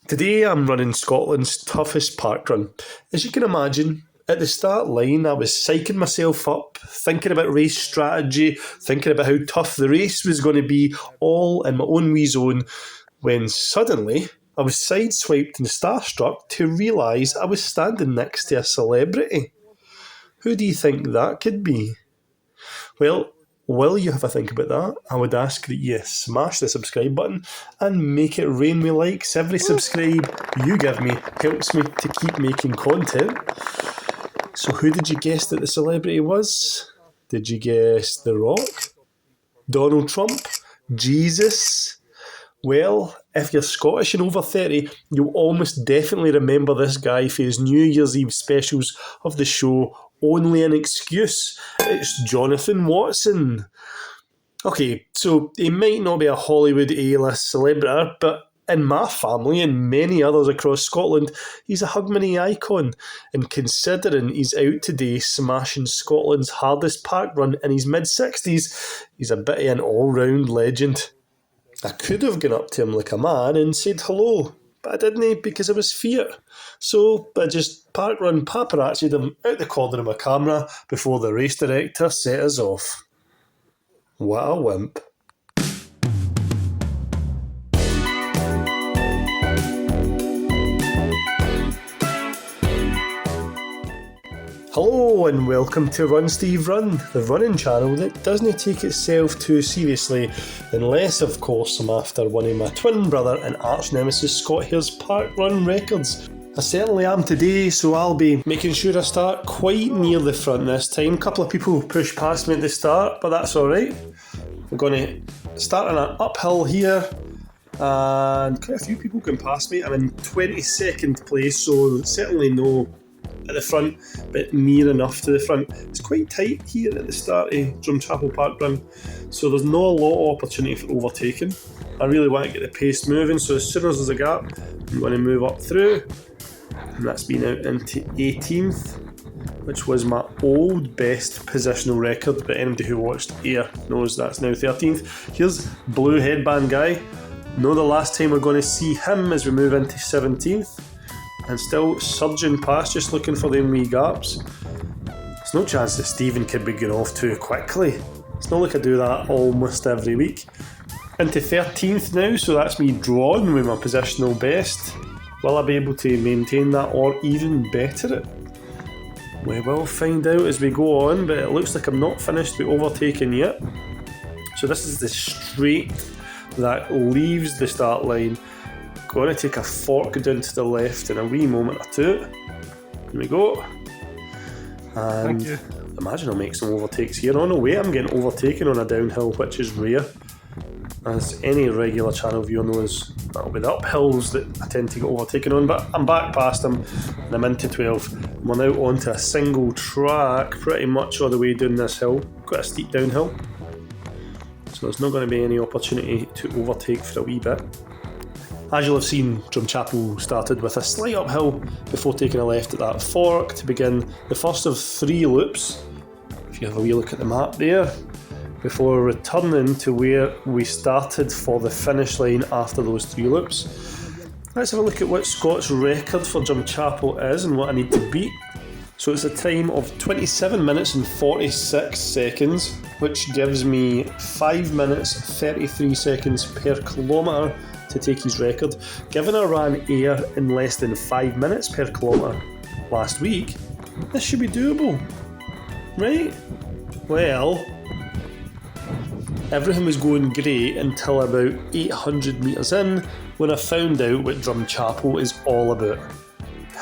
Today I'm running Scotland's toughest parkrun. As you can imagine, at the start line I was psyching myself up, thinking about race strategy, thinking about how tough the race was going to be, all in my own wee zone, when suddenly I was sideswiped and starstruck to realise I was standing next to a celebrity. Who do you think that could be? Well, while you have a think about that, I would ask that you smash the subscribe button and make it rain with likes. Every subscribe you give me helps me to keep making content. So who did you guess that the celebrity was? Did you guess The Rock? Donald Trump? Jesus? Well, if you're Scottish and over 30, you'll almost definitely remember this guy for his New Year's Eve specials of the show Only an Excuse. It's Jonathan Watson. Okay, so he might not be a Hollywood A-list celebrity, but in my family and many others across Scotland, he's a Hogmanay icon. And considering he's out today smashing Scotland's hardest parkrun in his mid-60s, he's a bit of an all-round legend. I could have gone up to him like a man and said hello, but I didn't because I was fear. So I just parkrun paparazzi'd him out the corner of my camera before the race director set us off. What a wimp. Hello and welcome to Run Steve Run, the running channel that doesn't take itself too seriously, unless of course I'm after one of my twin brother and arch nemesis Scott Hare's parkrun records. I certainly am today, so I'll be making sure I start quite near the front this time. A couple of people pushed past me at the start, but that's alright. We're going to start on an uphill here, and quite a few people can pass me. I'm in 22nd place, so certainly no at the front, but near enough to the front. It's quite tight here at the start of Drumchapel Parkrun, so there's not a lot of opportunity for overtaking. I really want to get the pace moving, so as soon as there's a gap, I'm going to move up through, and that's been out into 18th, which was my old best positional record, but anybody who watched Air knows that's now 13th. Here's Blue Headband Guy. Know the last time we're going to see him as we move into 17th. And still surging past, just looking for them wee gaps. There's no chance that Stephen could be going off too quickly. It's not like I do that almost every week. Into 13th now, so that's me drawn with my positional best. Will I be able to maintain that or even better it? We will find out as we go on, but it looks like I'm not finished with overtaking yet. So this is the straight that leaves the start line. Going to take a fork down to the left in a wee moment or two. Here we go. And imagine I'll make some overtakes here. Oh no way, I'm getting overtaken on a downhill, which is rare. As any regular channel viewer knows, that'll be the uphills that I tend to get overtaken on, but I'm back past them and I'm into 12. We're now onto a single track pretty much all the way down this hill. Quite a steep downhill. So there's not going to be any opportunity to overtake for a wee bit. As you'll have seen, Drumchapel started with a slight uphill before taking a left at that fork to begin the first of 3 loops, if you have a wee look at the map there, before returning to where we started for the finish line after those 3 loops. Let's have a look at what Scott's record for Drumchapel is and what I need to beat. So it's a time of 27 minutes and 46 seconds, which gives me 5 minutes 33 seconds per kilometre to take his record. Given I ran Air in less than 5 minutes per kilometre last week, this should be doable, right? Well, everything was going great until about 800 metres in, when I found out what Drumchapel is all about.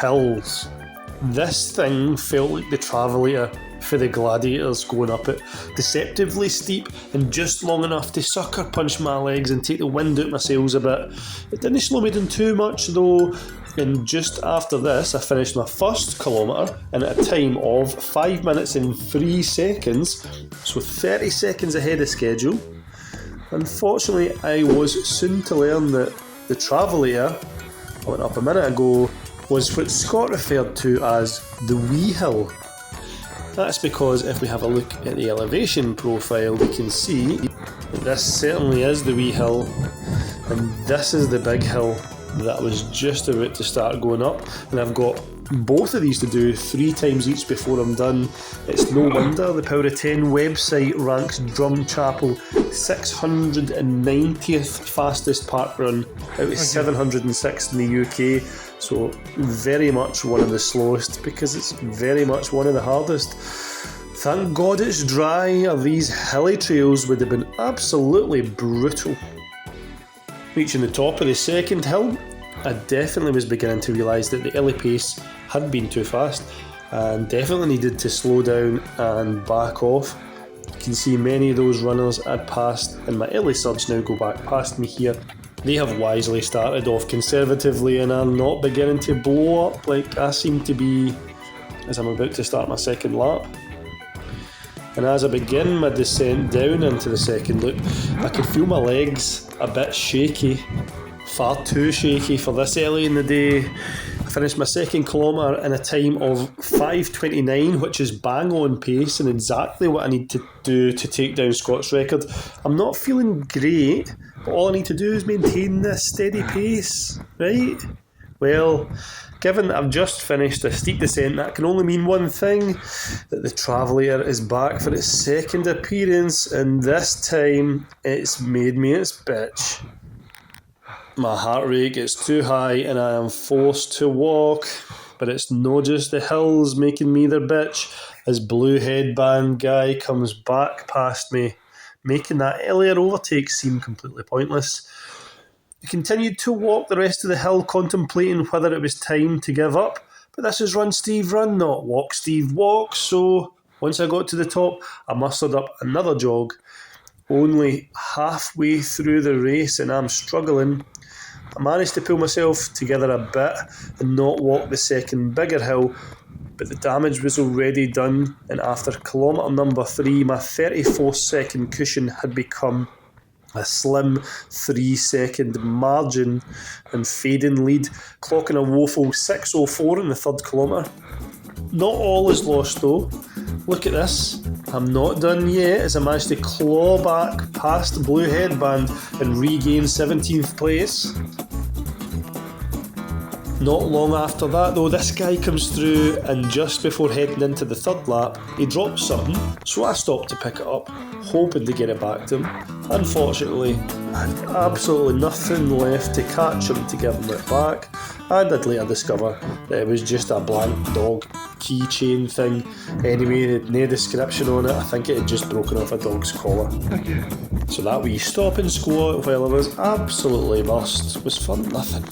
Hills. This thing felt like the Travelator for the gladiators going up it. Deceptively steep and just long enough to sucker punch my legs and take the wind out my sails a bit. It didn't slow me down too much though, and just after this I finished my first kilometre in at a time of 5 minutes and 3 seconds, so 30 seconds ahead of schedule. Unfortunately, I was soon to learn that the Travelator, I went up a minute ago, was what Scott referred to as the wee hill. That's because if we have a look at the elevation profile, we can see that this certainly is the wee hill, and this is the big hill. that I was just about to start going up, and I've got both of these to do 3 times each before I'm done. It's no wonder the Power of 10 website ranks Drumchapel 690th fastest parkrun out of 706 in the UK, so very much one of the slowest because it's very much one of the hardest. Thank God it's dry, or these hilly trails would have been absolutely brutal. Reaching the top of the second hill, I definitely was beginning to realise that the early pace had been too fast and definitely needed to slow down and back off. You can see many of those runners I'd passed, and my early subs now go back past me here. They have wisely started off conservatively and are not beginning to blow up like I seem to be as I'm about to start my second lap. And as I begin my descent down into the second loop, I can feel my legs a bit shaky, far too shaky for this early in the day. I finished my second kilometre in a time of 5:29, which is bang on pace and exactly what I need to do to take down Scott's record. I'm not feeling great, but all I need to do is maintain this steady pace, right? Well, given that I've just finished a steep descent, that can only mean one thing, that the Travelator is back for its second appearance, and this time it's made me its bitch. My heart rate gets too high and I am forced to walk, but it's no just the hills making me their bitch as Blue Headband Guy comes back past me, making that earlier overtake seem completely pointless. I continued to walk the rest of the hill, contemplating whether it was time to give up, but this is Run Steve Run, not Walk Steve Walk, so once I got to the top, I mustered up another jog. Only halfway through the race and I'm struggling. I managed to pull myself together a bit and not walk the second bigger hill, but the damage was already done, and after kilometre number 3, my 34 second cushion had become a slim 3 second margin and fading lead, clocking a woeful 6:04 in the third kilometre. Not all is lost though. Look at this. I'm not done yet as I managed to claw back past Blue Headband and regain 17th place. Not long after that though, this guy comes through, and just before heading into the third lap, he drops something, so I stopped to pick it up, hoping to get it back to him. Unfortunately, I had absolutely nothing left to catch him to give him it back, and I'd later discover that it was just a blank dog keychain thing. Anyway, it had no description on it. I think it had just broken off a dog's collar. So that wee stop and squat while I was absolutely burst was for nothing.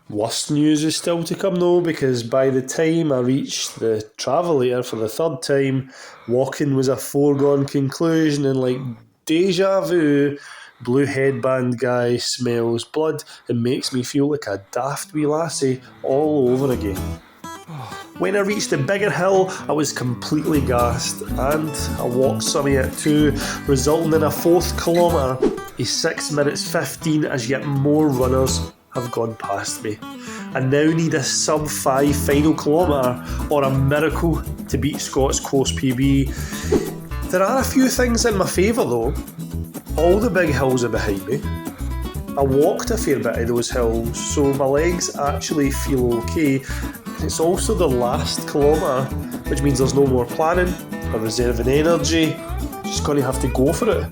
Worst news is still to come though, because by the time I reached the Travelator for the third time, walking was a foregone conclusion, and like deja vu, Blue Headband Guy smells blood and makes me feel like a daft wee lassie all over again. When I reached the bigger hill, I was completely gassed, and I walked some of it too, resulting in a fourth kilometre, a 6 minutes 15 as yet more runners have gone past me. I now need a sub 5 final kilometre or a miracle to beat Scott's course PB. There are a few things in my favour though. All the big hills are behind me. I walked a fair bit of those hills, so my legs actually feel okay. It's also the last kilometre, which means there's no more planning or reserving energy. Just going to have to go for it.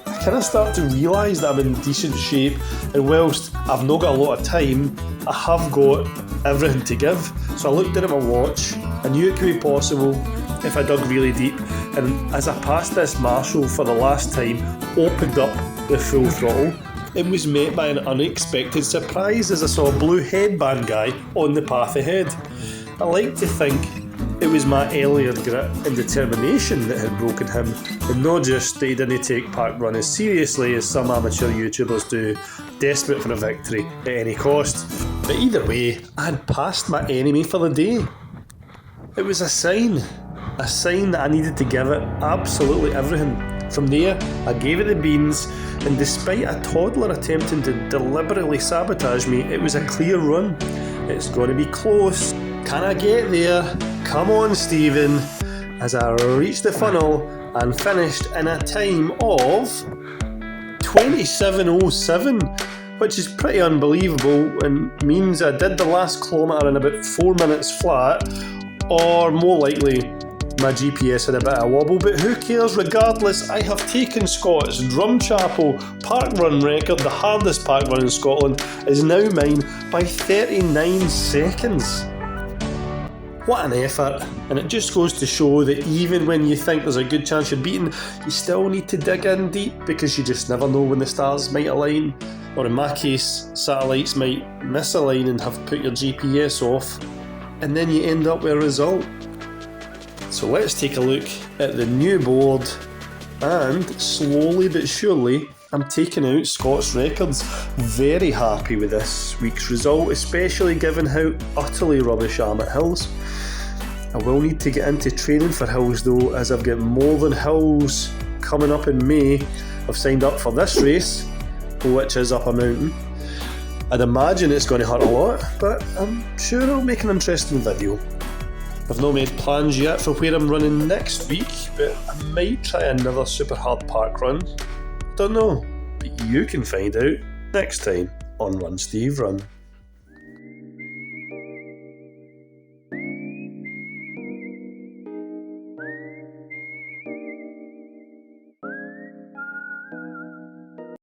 I kind of start to realise that I'm in decent shape, and whilst I've not got a lot of time, I have got everything to give. So I looked at my watch. I knew it could be possible if I dug really deep, and as I passed this marshal for the last time, opened up the full throttle, it was met by an unexpected surprise as I saw a Blue Headband Guy on the path ahead. I like to think it was my earlier grit and determination that had broken him, and not just that he didn't take parkrun as seriously as some amateur YouTubers do, desperate for a victory at any cost. But either way, I had passed my enemy for the day. It was a sign that I needed to give it absolutely everything. From there, I gave it the beans, and despite a toddler attempting to deliberately sabotage me, it was a clear run. It's going to be close. Can I get there? Come on, Stephen. As I reached the funnel and finished in a time of 27:07. which is pretty unbelievable and means I did the last kilometre in about 4 minutes flat, or more likely my GPS had a bit of wobble, but who cares? Regardless, I have taken Scott's Drumchapel parkrun record. The hardest parkrun in Scotland is now mine by 39 seconds. What an effort, and it just goes to show that even when you think there's a good chance you're beaten, you still need to dig in deep, because you just never know when the stars might align, or in my case, satellites might misalign and have put your GPS off, and then you end up with a result. So let's take a look at the new board, and slowly but surely I'm taking out Scott's records. Very happy with this week's result, especially given how utterly rubbish I am at hills. I will need to get into training for hills though, as I've got more than hills coming up in May. I've signed up for this race, which is up a mountain. I'd imagine it's going to hurt a lot, but I'm sure I'll make an interesting video. I've not made plans yet for where I'm running next week, but I might try another super hard park run. Don't know, but you can find out next time on Run Steve Run.